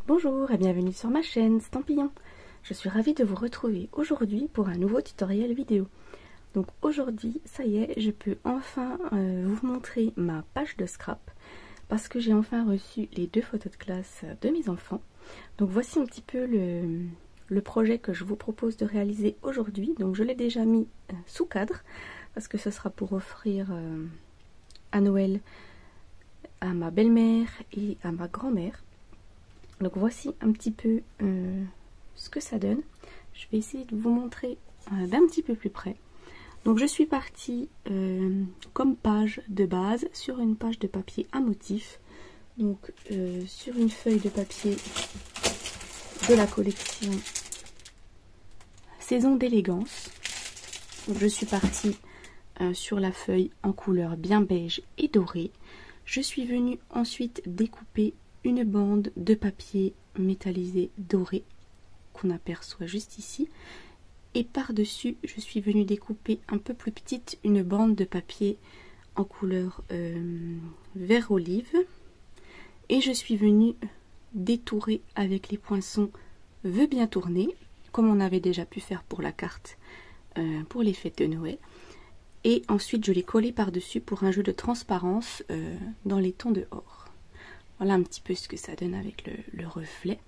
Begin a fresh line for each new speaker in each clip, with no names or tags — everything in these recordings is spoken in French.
Bonjour et bienvenue sur ma chaîne Stampillon. Je suis ravie de vous retrouver aujourd'hui pour un nouveau tutoriel vidéo. Donc aujourd'hui, ça y est, je peux enfin vous montrer ma page de scrap parce que j'ai enfin reçu les 2 photos de classe de mes enfants. Donc voici un petit peu le projet que je vous propose de réaliser aujourd'hui. Donc je l'ai déjà mis sous cadre parce que ce sera pour offrir à Noël à ma belle-mère et à ma grand-mère. Donc voici un petit peu ce que ça donne. Je vais essayer de vous montrer d'un petit peu plus près. Donc je suis partie comme page de base sur une page de papier à motif. Donc sur une feuille de papier de la collection Saison d'élégance. Donc je suis partie sur la feuille en couleur bien beige et dorée. Je suis venue ensuite découper une bande de papier métallisé doré qu'on aperçoit juste ici, et par-dessus je suis venue découper un peu plus petite une bande de papier en couleur vert olive, et je suis venue détourer avec les poinçons veut bien tourner comme on avait déjà pu faire pour la carte pour les fêtes de Noël, et ensuite je l'ai collé par-dessus pour un jeu de transparence dans les tons de or. Voilà un petit peu ce que ça donne avec le reflet.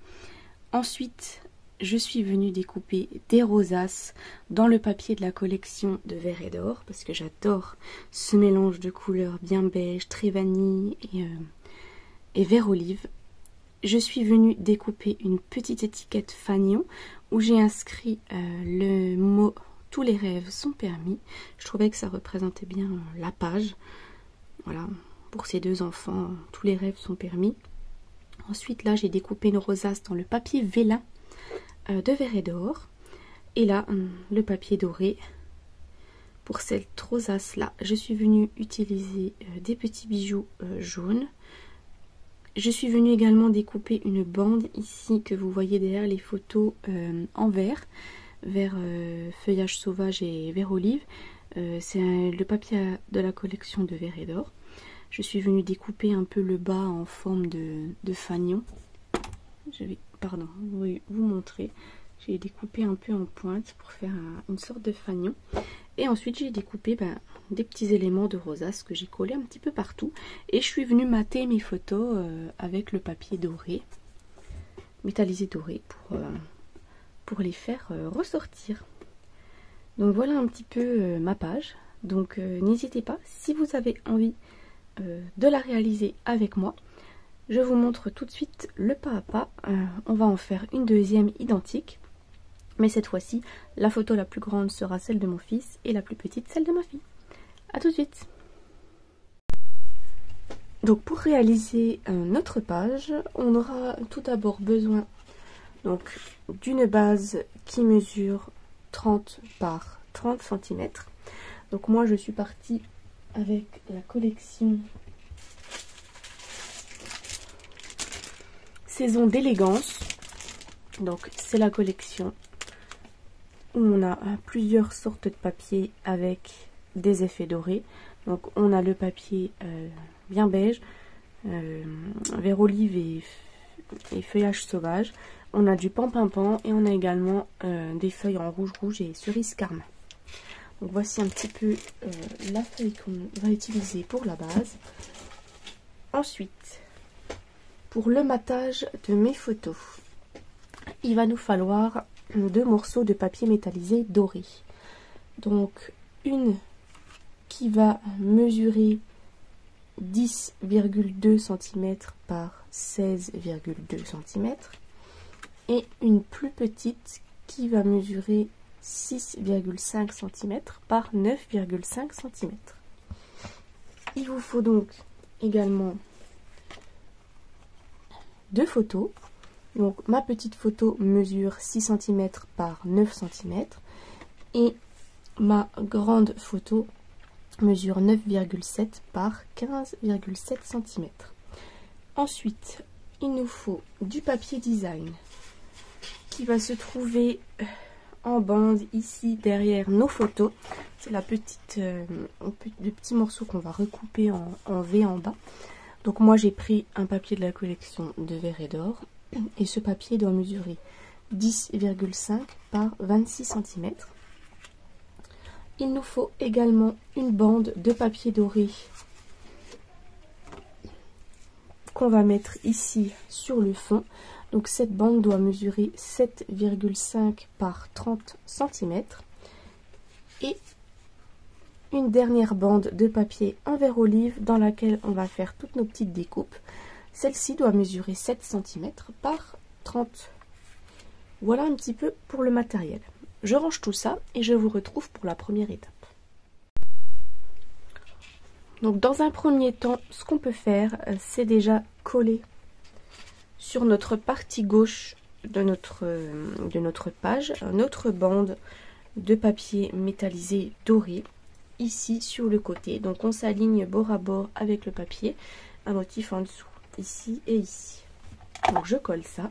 Ensuite, je suis venue découper des rosaces dans le papier de la collection de vert et d'or, parce que j'adore ce mélange de couleurs bien beige, très vanille et vert olive. Je suis venue découper une petite étiquette fanion où j'ai inscrit le mot « Tous les rêves sont permis ». Je trouvais que ça représentait bien la page. Voilà. Pour ces 2 enfants, tous les rêves sont permis. Ensuite, là, j'ai découpé une rosace dans le papier vélin de vert et d'or. Et là, le papier doré. Pour cette rosace-là, je suis venue utiliser des petits bijoux jaunes. Je suis venue également découper une bande ici que vous voyez derrière les photos en vert feuillage sauvage et vert olive. C'est le papier de la collection de vert et d'or. Je suis venue découper un peu le bas en forme de fanion. Je vais, vous montrer. J'ai découpé un peu en pointe pour faire une sorte de fanion. Et ensuite, j'ai découpé des petits éléments de rosace que j'ai collé un petit peu partout. Et je suis venue mater mes photos avec le papier doré, métallisé doré, pour les faire ressortir. Donc voilà un petit peu ma page. Donc n'hésitez pas, si vous avez envie de la réaliser avec moi, je vous montre tout de suite le pas à pas. On va en faire une deuxième identique, mais cette fois-ci la photo la plus grande sera celle de mon fils et la plus petite celle de ma fille. A tout de suite. Donc pour réaliser notre page, on aura tout d'abord besoin donc d'une base qui mesure 30 par 30 cm. Donc moi je suis partie avec la collection Saison d'élégance. Donc c'est la collection où on a plusieurs sortes de papier avec des effets dorés. Donc on a le papier bien beige, vert olive et feuillage sauvage. On a du pan-pin-pan et on a également des feuilles en rouge et cerise carmin. Donc voici un petit peu la feuille qu'on va utiliser pour la base. Ensuite, pour le matage de mes photos, il va nous falloir 2 morceaux de papier métallisé doré. Donc une qui va mesurer 10,2 cm par 16,2 cm et une plus petite qui va mesurer 6,5 cm par 9,5 cm. Il vous faut donc également 2 photos. Donc ma petite photo mesure 6 cm par 9 cm et ma grande photo mesure 9,7 par 15,7 cm. Ensuite, il nous faut du papier design qui va se trouver en bande ici derrière nos photos. C'est la petite, le petit morceau qu'on va recouper en V en bas. Donc moi j'ai pris un papier de la collection de vert et d'or. et ce papier doit mesurer 10,5 par 26 cm. Il nous faut également une bande de papier doré qu'on va mettre ici sur le fond. Donc cette bande doit mesurer 7,5 par 30 cm. Et une dernière bande de papier en verre olive dans laquelle on va faire toutes nos petites découpes. Celle-ci doit mesurer 7 cm par 30. Voilà un petit peu pour le matériel. Je range tout ça et je vous retrouve pour la première étape. Donc dans un premier temps, ce qu'on peut faire, c'est déjà coller sur notre partie gauche de notre page une autre bande de papier métallisé doré ici sur le côté. Donc on s'aligne bord à bord avec le papier, un motif en dessous, ici et ici. Donc je colle ça.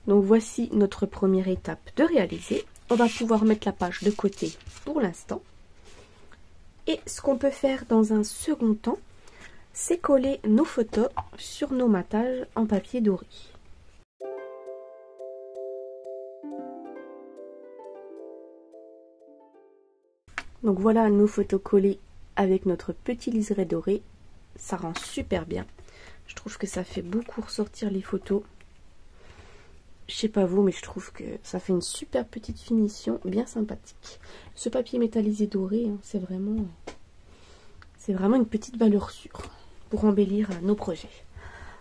Donc voici notre première étape de réaliser. On va pouvoir mettre la page de côté pour l'instant. Et ce qu'on peut faire dans un second temps, c'est coller nos photos sur nos mattages en papier doré. Donc voilà nos photos collées avec notre petit liseré doré. Ça rend super bien. Je trouve que ça fait beaucoup ressortir les photos. Je sais pas vous, mais je trouve que ça fait une super petite finition, bien sympathique. Ce papier métallisé doré, hein, c'est vraiment une petite valeur sûre pour embellir nos projets.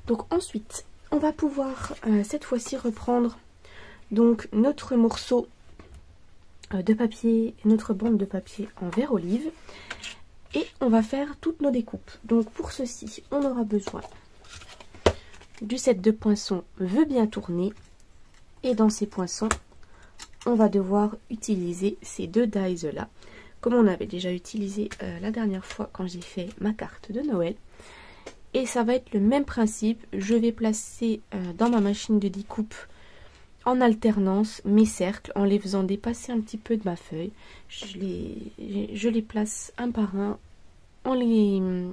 Donc ensuite, on va pouvoir cette fois-ci reprendre donc notre morceau de papier, notre bande de papier en verre olive, et on va faire toutes nos découpes. Donc pour ceci, on aura besoin du set de poinçons veut bien tourner. Et dans ces poinçons, on va devoir utiliser ces deux dies là, comme on avait déjà utilisé la dernière fois quand j'ai fait ma carte de Noël. Et ça va être le même principe. Je vais placer dans ma machine de découpe en alternance mes cercles en les faisant dépasser un petit peu de ma feuille. Je les place un par un en les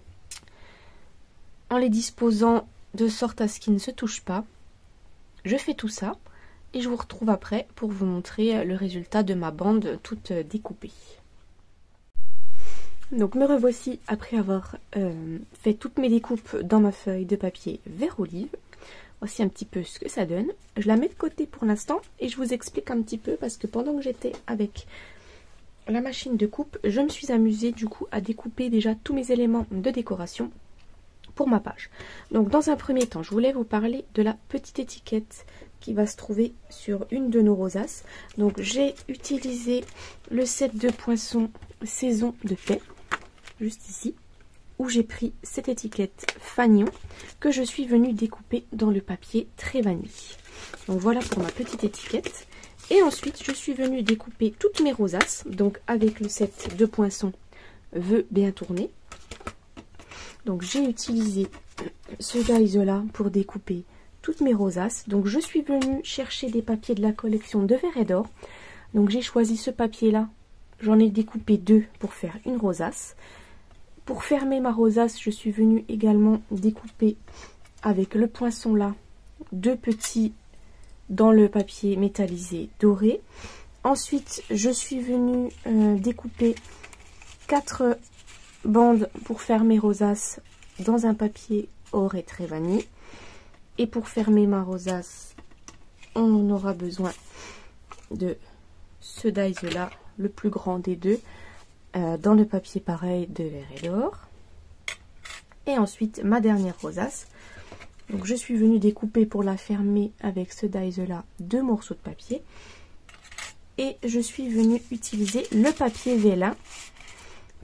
disposant de sorte à ce qu'ils ne se touchent pas. Je fais tout ça. Et je vous retrouve après pour vous montrer le résultat de ma bande toute découpée. Donc me revoici après avoir fait toutes mes découpes dans ma feuille de papier vert olive. Voici un petit peu ce que ça donne. Je la mets de côté pour l'instant et je vous explique un petit peu parce que pendant que j'étais avec la machine de coupe, je me suis amusée du coup à découper déjà tous mes éléments de décoration pour ma page. Donc dans un premier temps, je voulais vous parler de la petite étiquette qui va se trouver sur une de nos rosaces. Donc j'ai utilisé le set de poinçons saison de paix, juste ici, où j'ai pris cette étiquette fanion que je suis venue découper dans le papier très vanille. Donc voilà pour ma petite étiquette. Et ensuite je suis venue découper toutes mes rosaces, donc avec le set de poinçons veut bien tourner. Donc j'ai utilisé ce dies là pour découper toutes mes rosaces. Donc je suis venue chercher des papiers de la collection de Verre et d'Or. Donc j'ai choisi ce papier là, j'en ai découpé deux pour faire une rosace. Pour fermer ma rosace, je suis venue également découper avec le poinçon là deux petits dans le papier métallisé doré. Ensuite je suis venue découper 4 bandes pour faire mes rosaces dans un papier or et très vanille. Et pour fermer ma rosace, on aura besoin de ce dies là, le plus grand des deux, dans le papier pareil de Verre et d'Or. Et ensuite ma dernière rosace. Donc je suis venue découper pour la fermer avec ce dies là 2 morceaux de papier. Et je suis venue utiliser le papier vélin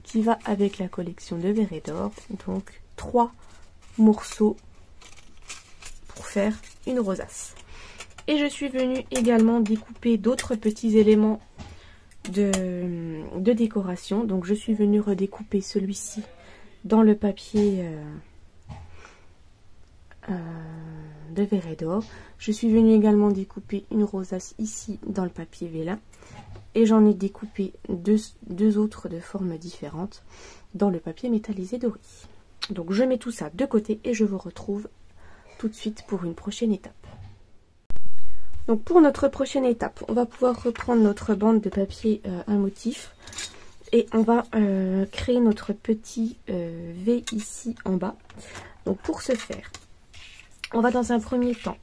qui va avec la collection de Verre et d'Or. Donc 3 morceaux pour faire une rosace. Et je suis venue également découper d'autres petits éléments de décoration. Donc je suis venue redécouper celui-ci dans le papier de Verre et d'Or. Je suis venue également découper une rosace ici dans le papier vélin. et j'en ai découpé deux autres de formes différentes dans le papier métallisé doré. Donc je mets tout ça de côté et je vous retrouve tout de suite pour une prochaine étape. Donc pour notre prochaine étape, on va pouvoir reprendre notre bande de papier un motif et on va créer notre petit V ici en bas. Donc pour ce faire, on va dans un premier temps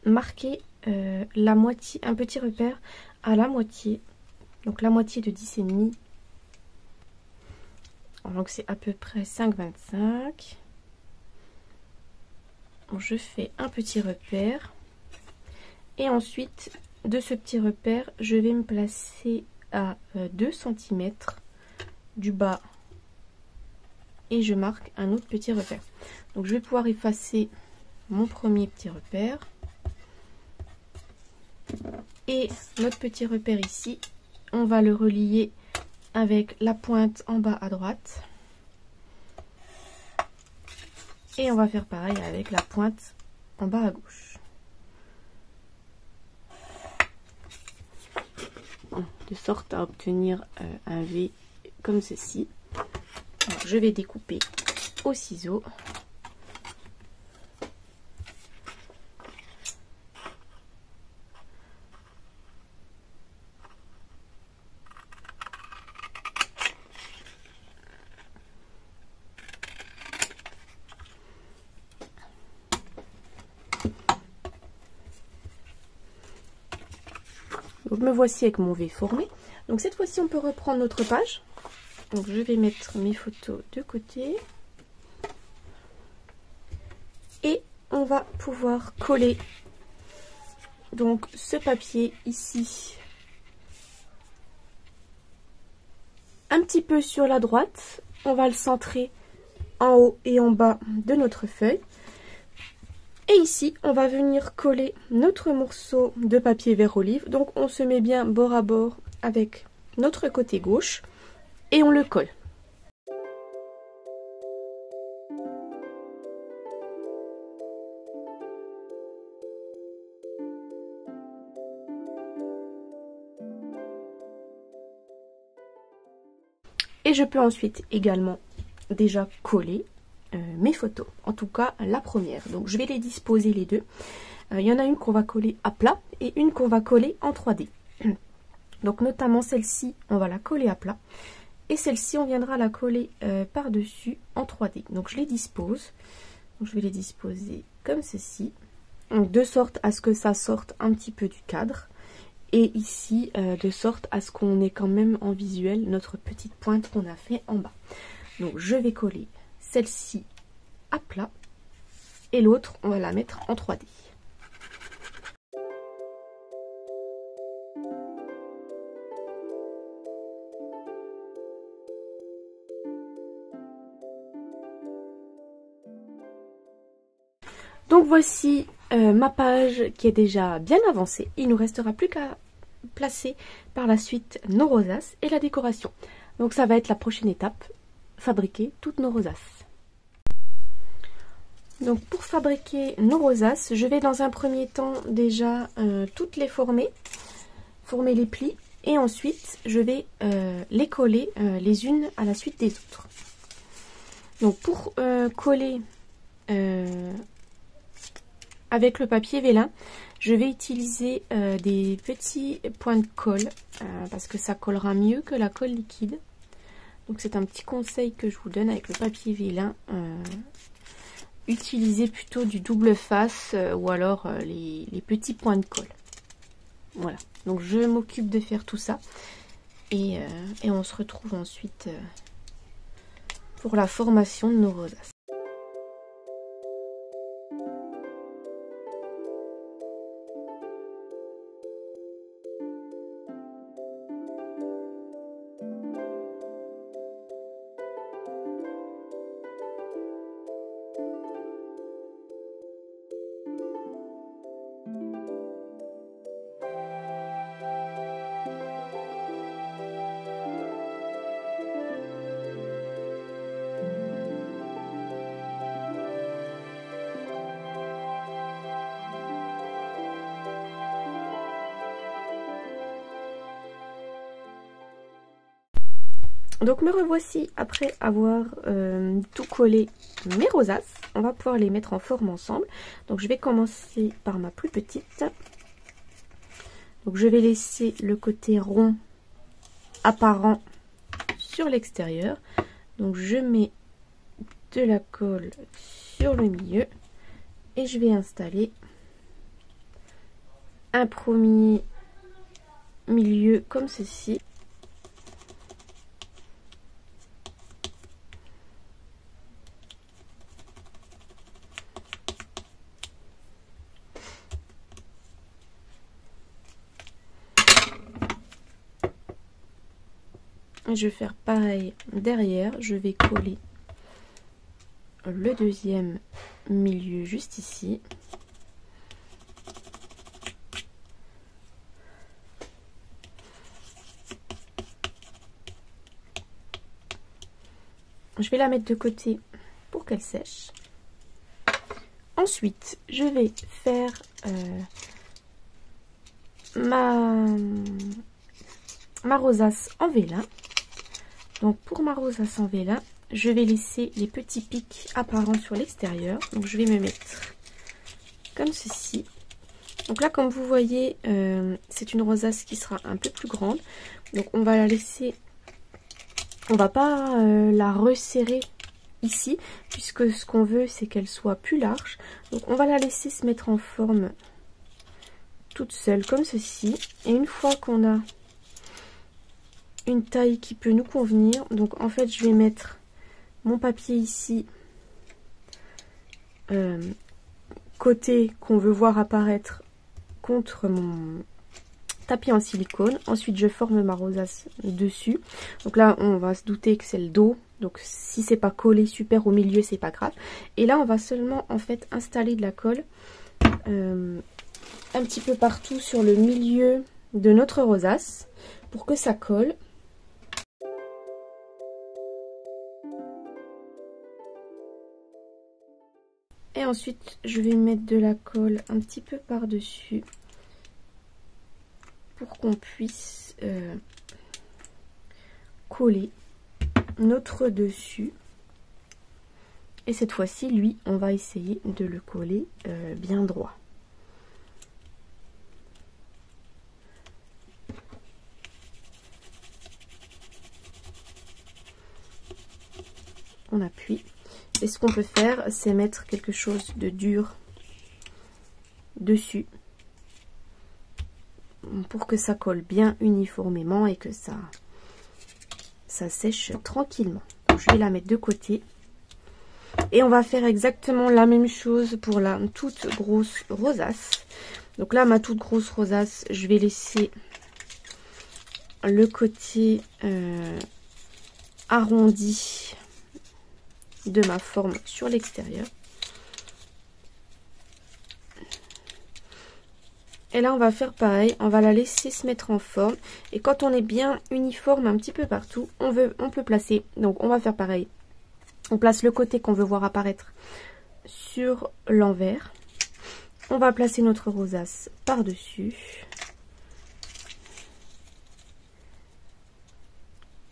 marquer la moitié, un petit repère à la moitié, donc la moitié de 10,5. Donc c'est à peu près 5,25. Je fais un petit repère et ensuite de ce petit repère je vais me placer à 2 cm du bas et je marque un autre petit repère. Donc je vais pouvoir effacer mon premier petit repère et notre petit repère ici, on va le relier avec la pointe en bas à droite et on va faire pareil avec la pointe en bas à gauche, de sorte à obtenir un V comme ceci. Alors, je vais découper au ciseau. Donc me voici avec mon V formé. Donc cette fois-ci on peut reprendre notre page. Donc je vais mettre mes photos de côté. Et on va pouvoir coller donc ce papier ici un petit peu sur la droite. On va le centrer en haut et en bas de notre feuille. Et ici, on va venir coller notre morceau de papier vert olive. Donc on se met bien bord à bord avec notre côté gauche et on le colle. Et je peux ensuite également déjà coller mes photos, en tout cas la première. Donc je vais les disposer les deux. Il y en a une qu'on va coller à plat et une qu'on va coller en 3D. Donc notamment celle-ci, on va la coller à plat. Et celle-ci, on viendra la coller par-dessus en 3D. Donc je les dispose. Donc, je vais les disposer comme ceci. Donc, de sorte à ce que ça sorte un petit peu du cadre. Et ici, de sorte à ce qu'on ait quand même en visuel notre petite pointe qu'on a fait en bas. Donc je vais coller celle-ci à plat. Et l'autre, on va la mettre en 3D. Donc voici ma page qui est déjà bien avancée. Il ne nous restera plus qu'à placer par la suite nos rosaces et la décoration. Donc ça va être la prochaine étape, fabriquer toutes nos rosaces. Donc pour fabriquer nos rosaces, je vais dans un premier temps déjà toutes les former les plis et ensuite je vais les coller les unes à la suite des autres. Donc pour coller avec le papier vélin, je vais utiliser des petits points de colle parce que ça collera mieux que la colle liquide. Donc c'est un petit conseil que je vous donne avec le papier vélin. Utilisez plutôt du double face ou alors les petits points de colle. Voilà, donc je m'occupe de faire tout ça et on se retrouve ensuite pour la formation de nos rosaces. Donc me revoici après avoir tout collé mes rosaces. On va pouvoir les mettre en forme ensemble. Donc je vais commencer par ma plus petite. Donc je vais laisser le côté rond apparent sur l'extérieur. Donc je mets de la colle sur le milieu et je vais installer un premier milieu comme ceci. Je vais faire pareil derrière, je vais coller le deuxième milieu juste ici. Je vais la mettre de côté pour qu'elle sèche. Ensuite, je vais faire ma rosace en vélin. Donc pour ma rosace en vélin, je vais laisser les petits pics apparents sur l'extérieur. Donc je vais me mettre comme ceci. Donc là, comme vous voyez, c'est une rosace qui sera un peu plus grande. Donc on va la laisser, on va pas la resserrer ici, puisque ce qu'on veut c'est qu'elle soit plus large. Donc on va la laisser se mettre en forme toute seule comme ceci. Et une fois qu'on a une taille qui peut nous convenir, donc en fait je vais mettre mon papier ici côté qu'on veut voir apparaître contre mon tapis en silicone. Ensuite je forme ma rosace dessus. Donc là on va se douter que c'est le dos, donc si c'est pas collé super au milieu c'est pas grave. Et là on va seulement en fait installer de la colle un petit peu partout sur le milieu de notre rosace pour que ça colle. Et ensuite, je vais mettre de la colle un petit peu par-dessus pour qu'on puisse coller notre dessus. Et cette fois-ci, lui, on va essayer de le coller bien droit. On appuie. Et ce qu'on peut faire, c'est mettre quelque chose de dur dessus pour que ça colle bien uniformément et que ça sèche tranquillement. Donc, je vais la mettre de côté. Et on va faire exactement la même chose pour la toute grosse rosace. Donc là, ma toute grosse rosace, je vais laisser le côté arrondi de ma forme sur l'extérieur. Et là on va faire pareil, on va la laisser se mettre en forme. Et quand on est bien uniforme un petit peu partout, on peut placer, donc on va faire pareil. On place le côté qu'on veut voir apparaître sur l'envers. On va placer notre rosace par-dessus.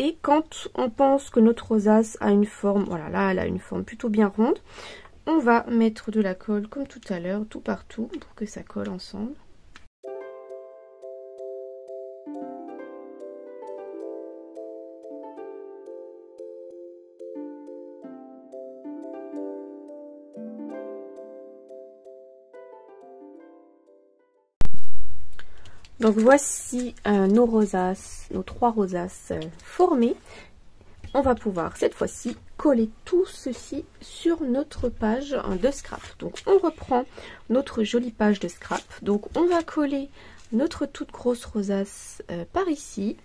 Et quand on pense que notre rosace a une forme, voilà, là elle a une forme plutôt bien ronde, on va mettre de la colle comme tout à l'heure, tout partout, pour que ça colle ensemble. Donc voici nos rosaces, nos 3 rosaces formées. On va pouvoir cette fois-ci coller tout ceci sur notre page de scrap. Donc on reprend notre jolie page de scrap. Donc on va coller notre toute grosse rosace par ici.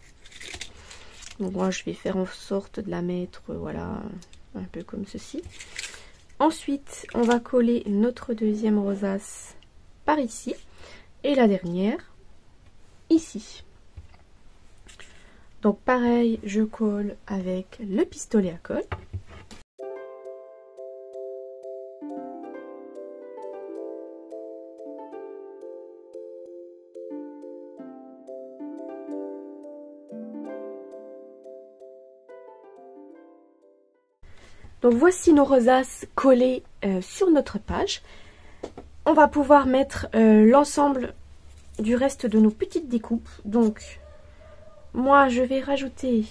Donc moi je vais faire en sorte de la mettre, voilà, un peu comme ceci. Ensuite on va coller notre deuxième rosace par ici. Et la dernière ici. Donc pareil, je colle avec le pistolet à colle. Donc voici nos rosaces collées sur notre page. On va pouvoir mettre l'ensemble du reste de nos petites découpes. Donc moi je vais rajouter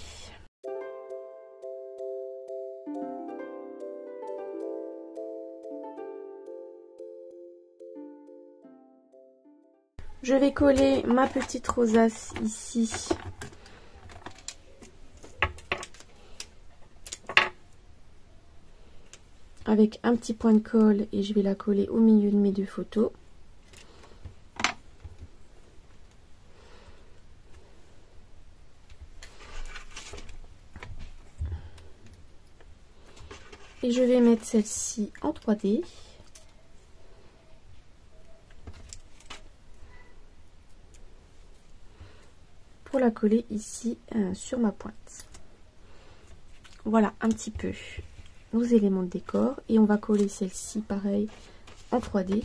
je vais coller ma petite rosace ici avec un petit point de colle et je vais la coller au milieu de mes deux photos. Et je vais mettre celle-ci en 3D. Pour la coller ici sur ma pointe. Voilà un petit peu nos éléments de décor. Et on va coller celle-ci pareil en 3D.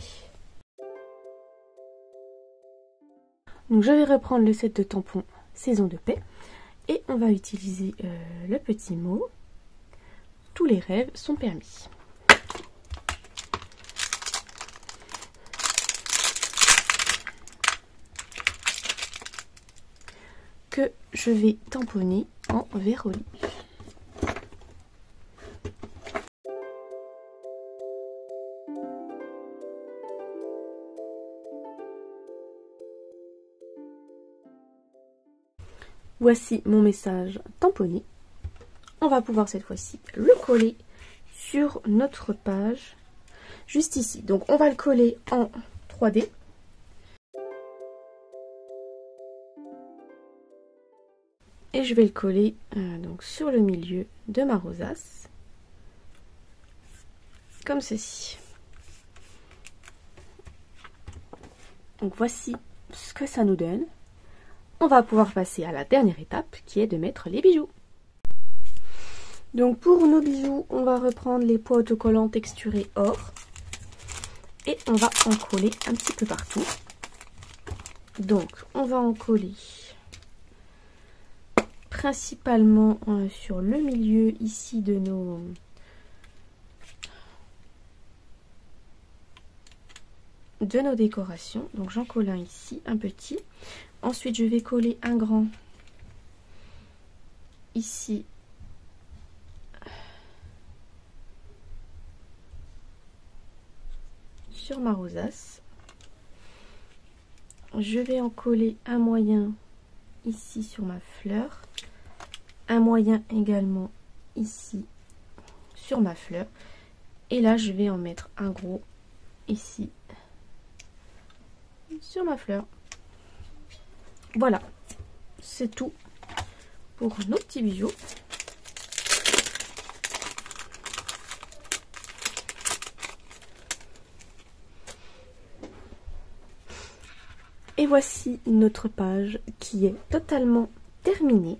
Donc je vais reprendre le set de tampons Saison de paix. Et on va utiliser le petit mot. Tous les rêves sont permis. Que je vais tamponner en vert olive. Voici mon message tamponné. On va pouvoir cette fois-ci le coller sur notre page, juste ici. Donc on va le coller en 3D. Et je vais le coller donc sur le milieu de ma rosace, comme ceci. Donc voici ce que ça nous donne. On va pouvoir passer à la dernière étape qui est de mettre les bijoux. Donc pour nos bijoux, on va reprendre les pois autocollants texturés or. Et on va en coller un petit peu partout. Donc on va en coller principalement sur le milieu ici de nos décorations. Donc j'en colle un ici, un petit. Ensuite je vais coller un grand ici sur ma rosace. Je vais en coller un moyen ici sur ma fleur, un moyen également ici sur ma fleur, et là je vais en mettre un gros ici sur ma fleur. Voilà, c'est tout pour nos petits bijoux. Et voici notre page qui est totalement terminée.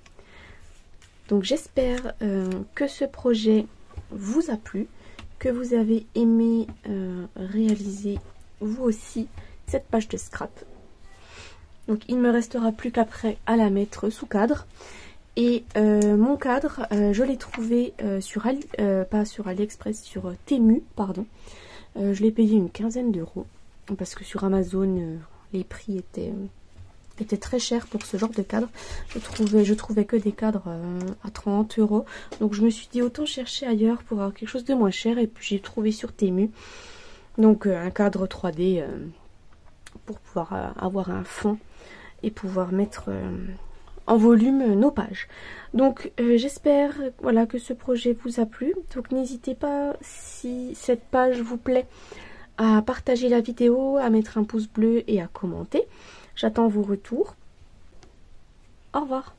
Donc j'espère que ce projet vous a plu, que vous avez aimé réaliser vous aussi cette page de scrap. Donc il ne me restera plus qu'après à la mettre sous cadre. Et mon cadre, je l'ai trouvé pas sur AliExpress, sur Temu, pardon. Je l'ai payé une 15aine d'euros parce que sur Amazon, les prix étaient très chers pour ce genre de cadre. Je trouvais que des cadres à 30 euros. Donc je me suis dit autant chercher ailleurs pour avoir quelque chose de moins cher. Et puis j'ai trouvé sur Temu. Donc un cadre 3D pour pouvoir avoir un fond et pouvoir mettre en volume nos pages. Donc j'espère voilà, que ce projet vous a plu. Donc n'hésitez pas, si cette page vous plaît, à partager la vidéo, à mettre un pouce bleu et à commenter. J'attends vos retours. Au revoir.